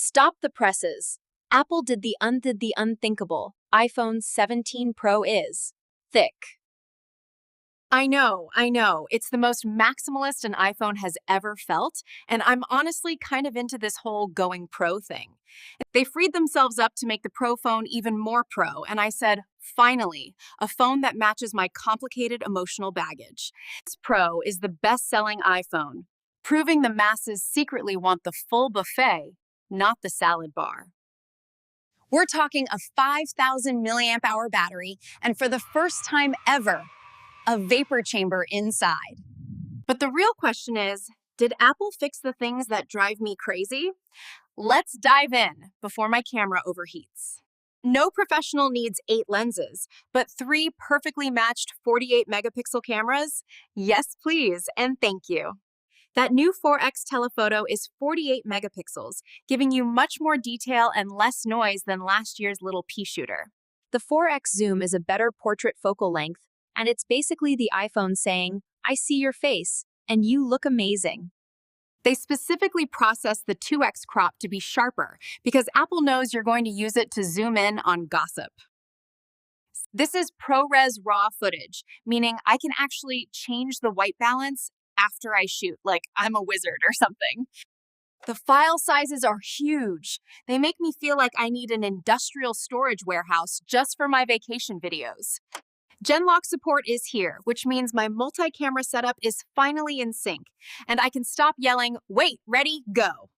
Stop the presses. Apple did the unthinkable. iPhone 17 Pro is thick. I know. It's the most maximalist an iPhone has ever felt, and I'm honestly kind of into this whole going pro thing. They freed themselves up to make the Pro phone even more pro, and I said, finally, a phone that matches my complicated emotional baggage. This Pro is the best-selling iPhone, proving the masses secretly want the full buffet, not the salad bar. We're talking a 5,000 milliamp hour battery, and for the first time ever, a vapor chamber inside. But the real question is, did Apple fix the things that drive me crazy? Let's dive in before my camera overheats. No professional needs 8 lenses, but 3 perfectly matched 48 megapixel cameras? Yes, please, and thank you. That new 4X telephoto is 48 megapixels, giving you much more detail and less noise than last year's little pea shooter. The 4X zoom is a better portrait focal length, and it's basically the iPhone saying, I see your face, and you look amazing. They specifically processed the 2X crop to be sharper because Apple knows you're going to use it to zoom in on gossip. This is ProRes RAW footage, meaning I can actually change the white balance after I shoot, like I'm a wizard or something. The file sizes are huge. They make me feel like I need an industrial storage warehouse just for my vacation videos. Genlock support is here, which means my multi-camera setup is finally in sync, and I can stop yelling, wait, ready, go.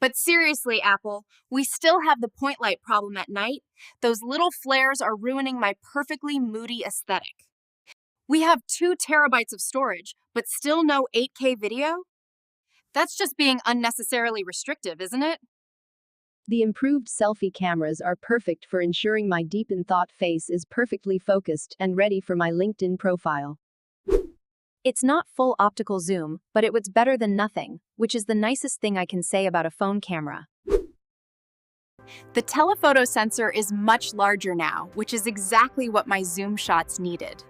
But seriously, Apple, we still have the point light problem at night. Those little flares are ruining my perfectly moody aesthetic. We have 2 terabytes of storage, but still no 8K video? That's just being unnecessarily restrictive, isn't it? The improved selfie cameras are perfect for ensuring my deep in thought face is perfectly focused and ready for my LinkedIn profile. It's not full optical zoom, but it was better than nothing, which is the nicest thing I can say about a phone camera. The telephoto sensor is much larger now, which is exactly what my zoom shots needed.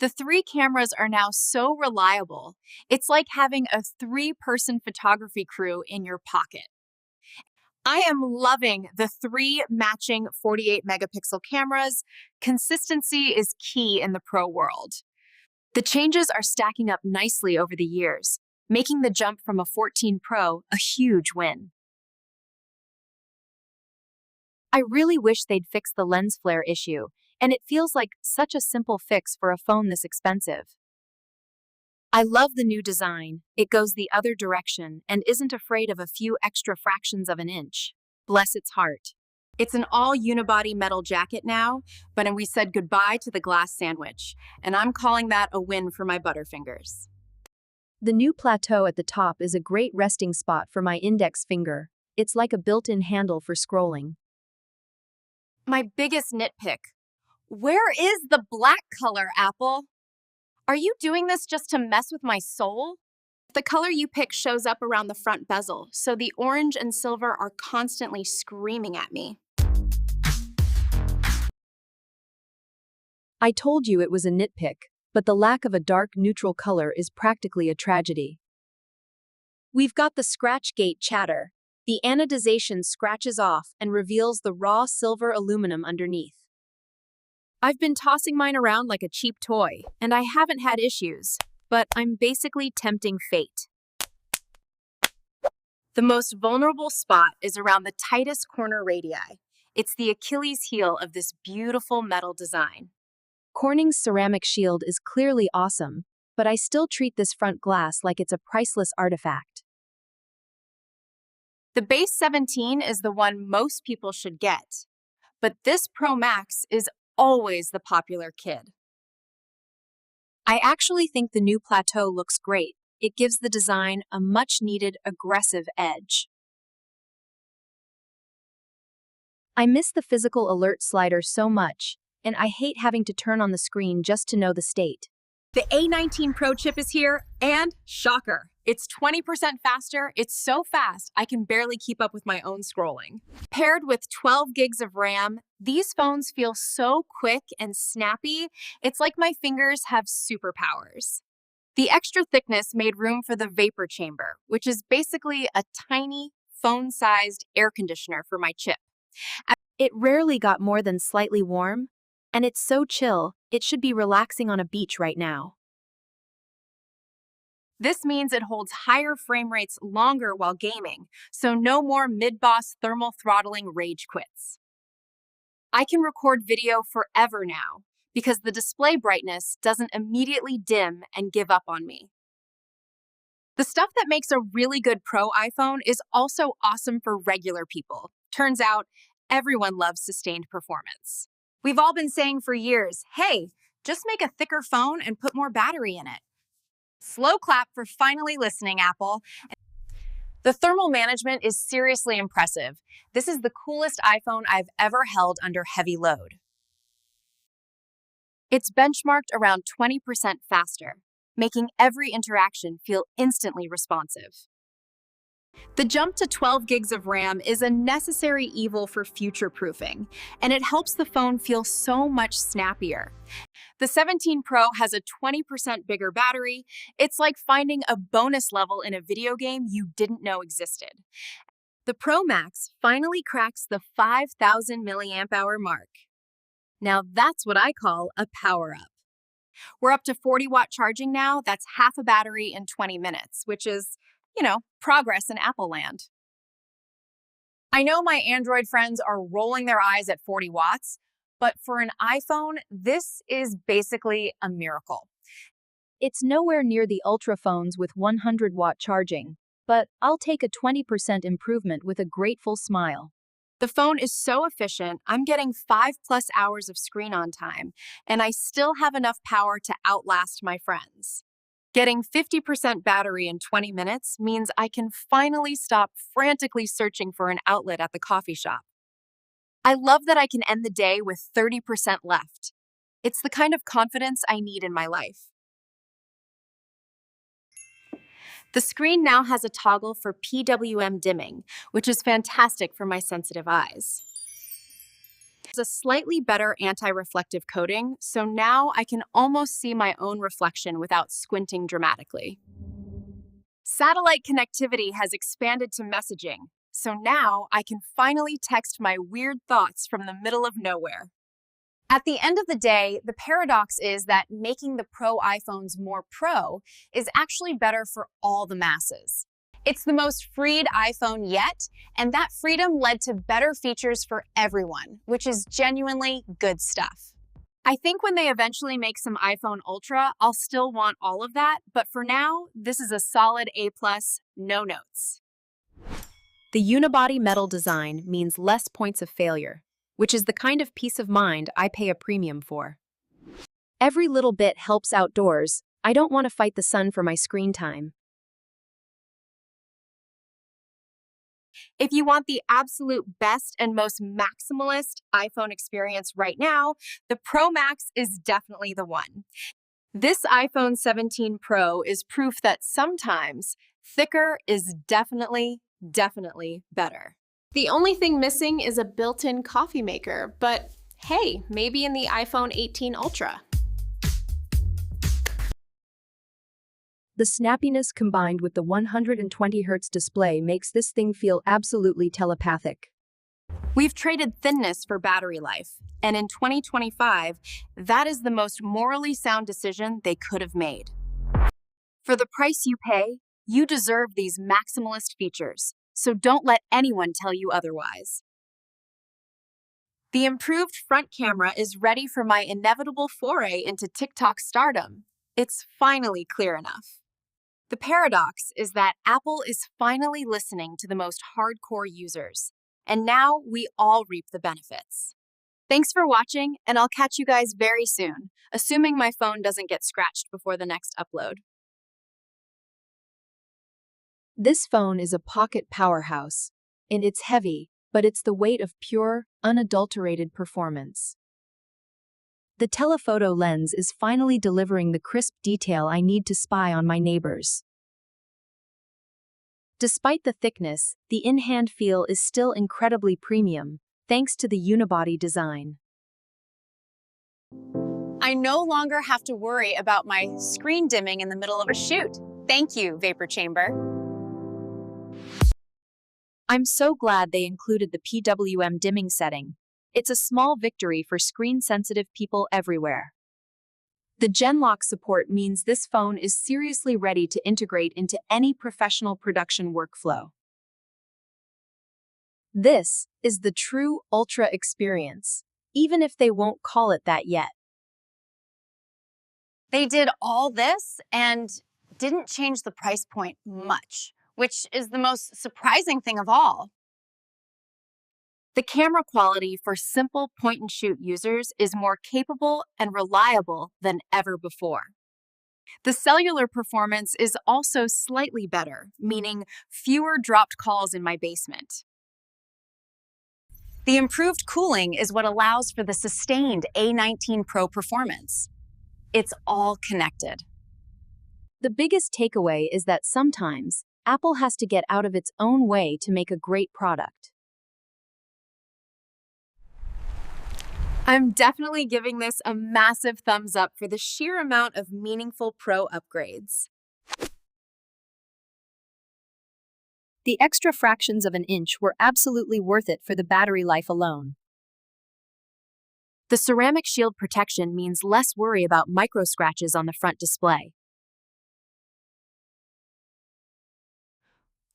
The 3 cameras are now so reliable, it's like having a 3-person photography crew in your pocket. I am loving the 3 matching 48 megapixel cameras. Consistency is key in the Pro world. The changes are stacking up nicely over the years, making the jump from a 14 Pro a huge win. I really wish they'd fix the lens flare issue, and it feels like such a simple fix for a phone this expensive. I love the new design. It goes the other direction and isn't afraid of a few extra fractions of an inch. Bless its heart. It's an all unibody metal jacket now, but we said goodbye to the glass sandwich, and I'm calling that a win for my butterfingers. The new plateau at the top is a great resting spot for my index finger. It's like a built-in handle for scrolling. My biggest nitpick. Where is the black color, Apple? Are you doing this just to mess with my soul? The color you pick shows up around the front bezel, so the orange and silver are constantly screaming at me. I told you it was a nitpick, but the lack of a dark neutral color is practically a tragedy. We've got the scratch gate chatter. The anodization scratches off and reveals the raw silver aluminum underneath. I've been tossing mine around like a cheap toy, and I haven't had issues, but I'm basically tempting fate. The most vulnerable spot is around the tightest corner radii. It's the Achilles heel of this beautiful metal design. Corning's ceramic shield is clearly awesome, but I still treat this front glass like it's a priceless artifact. The base 17 is the one most people should get, but this Pro Max is always the popular kid. I actually think the new plateau looks great. It gives the design a much-needed aggressive edge. I miss the physical alert slider so much, and I hate having to turn on the screen just to know the state. The A19 Pro chip is here, and shocker, it's 20% faster. It's so fast, I can barely keep up with my own scrolling. Paired with 12 gigs of RAM, these phones feel so quick and snappy, it's like my fingers have superpowers. The extra thickness made room for the vapor chamber, which is basically a tiny, phone-sized air conditioner for my chip. It rarely got more than slightly warm, and it's so chill, it should be relaxing on a beach right now. This means it holds higher frame rates longer while gaming, so no more mid-boss thermal throttling rage quits. I can record video forever now because the display brightness doesn't immediately dim and give up on me. The stuff that makes a really good Pro iPhone is also awesome for regular people. Turns out, everyone loves sustained performance. We've all been saying for years, hey, just make a thicker phone and put more battery in it. Slow clap for finally listening, Apple. The thermal management is seriously impressive. This is the coolest iPhone I've ever held under heavy load. It's benchmarked around 20% faster, making every interaction feel instantly responsive. The jump to 12 gigs of RAM is a necessary evil for future-proofing, and it helps the phone feel so much snappier. The 17 Pro has a 20% bigger battery. It's like finding a bonus level in a video game you didn't know existed. The Pro Max finally cracks the 5,000 milliamp hour mark. Now that's what I call a power-up. We're up to 40-watt charging now. That's half a battery in 20 minutes, which is, progress in Apple land. I know my Android friends are rolling their eyes at 40 watts, but for an iPhone, this is basically a miracle. It's nowhere near the Ultra phones with 100-watt charging, but I'll take a 20% improvement with a grateful smile. The phone is so efficient, I'm getting 5+ hours of screen on time, and I still have enough power to outlast my friends. Getting 50% battery in 20 minutes means I can finally stop frantically searching for an outlet at the coffee shop. I love that I can end the day with 30% left. It's the kind of confidence I need in my life. The screen now has a toggle for PWM dimming, which is fantastic for my sensitive eyes. There's a slightly better anti-reflective coating, so now I can almost see my own reflection without squinting dramatically. Satellite connectivity has expanded to messaging, so now I can finally text my weird thoughts from the middle of nowhere. At the end of the day, the paradox is that making the Pro iPhones more pro is actually better for all the masses. It's the most freed iPhone yet, and that freedom led to better features for everyone, which is genuinely good stuff. I think when they eventually make some iPhone Ultra, I'll still want all of that, but for now, this is a solid A+, no notes. The unibody metal design means less points of failure, which is the kind of peace of mind I pay a premium for. Every little bit helps outdoors. I don't want to fight the sun for my screen time. If you want the absolute best and most maximalist iPhone experience right now, the Pro Max is definitely the one. This iPhone 17 Pro is proof that sometimes thicker is definitely better. The only thing missing is a built-in coffee maker, but hey, maybe in the iPhone 18 Ultra. The snappiness combined with the 120Hz display makes this thing feel absolutely telepathic. We've traded thinness for battery life, and in 2025, that is the most morally sound decision they could have made. For the price you pay, you deserve these maximalist features, so don't let anyone tell you otherwise. The improved front camera is ready for my inevitable foray into TikTok stardom. It's finally clear enough. The paradox is that Apple is finally listening to the most hardcore users, and now we all reap the benefits. Thanks for watching, and I'll catch you guys very soon, assuming my phone doesn't get scratched before the next upload. This phone is a pocket powerhouse, and it's heavy, but it's the weight of pure, unadulterated performance. The telephoto lens is finally delivering the crisp detail I need to spy on my neighbors. Despite the thickness, the in-hand feel is still incredibly premium, thanks to the unibody design. I no longer have to worry about my screen dimming in the middle of a shoot. Thank you, Vapor Chamber. I'm so glad they included the PWM dimming setting. It's a small victory for screen-sensitive people everywhere. The Genlock support means this phone is seriously ready to integrate into any professional production workflow. This is the true Ultra experience, even if they won't call it that yet. They did all this and didn't change the price point much, which is the most surprising thing of all. The camera quality for simple point-and-shoot users is more capable and reliable than ever before. The cellular performance is also slightly better, meaning fewer dropped calls in my basement. The improved cooling is what allows for the sustained A19 Pro performance. It's all connected. The biggest takeaway is that sometimes Apple has to get out of its own way to make a great product. I'm definitely giving this a massive thumbs up for the sheer amount of meaningful Pro upgrades. The extra fractions of an inch were absolutely worth it for the battery life alone. The ceramic shield protection means less worry about micro scratches on the front display.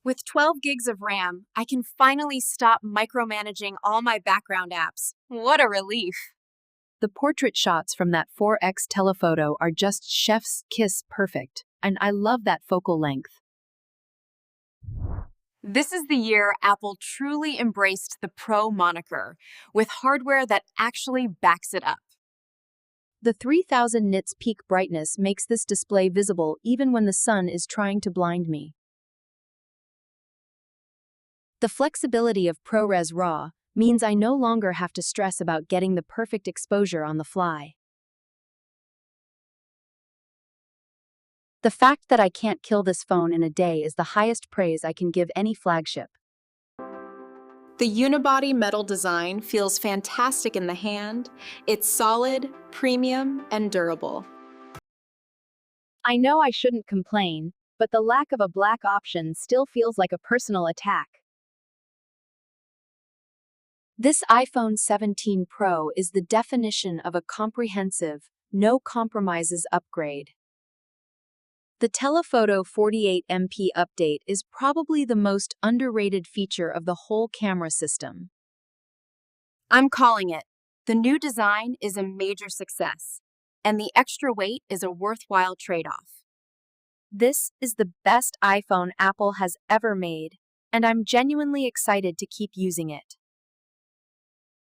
With 12 gigs of RAM, I can finally stop micromanaging all my background apps. What a relief! The portrait shots from that 4x telephoto are just chef's kiss perfect, and I love that focal length. This is the year Apple truly embraced the Pro moniker, with hardware that actually backs it up. The 3000 nits peak brightness makes this display visible even when the sun is trying to blind me. The flexibility of ProRes RAW means I no longer have to stress about getting the perfect exposure on the fly. The fact that I can't kill this phone in a day is the highest praise I can give any flagship. The unibody metal design feels fantastic in the hand. It's solid, premium, and durable. I know I shouldn't complain, but the lack of a black option still feels like a personal attack. This iPhone 17 Pro is the definition of a comprehensive, no compromises upgrade. The Telephoto 48MP update is probably the most underrated feature of the whole camera system. I'm calling it. The new design is a major success, and the extra weight is a worthwhile trade-off. This is the best iPhone Apple has ever made, and I'm genuinely excited to keep using it.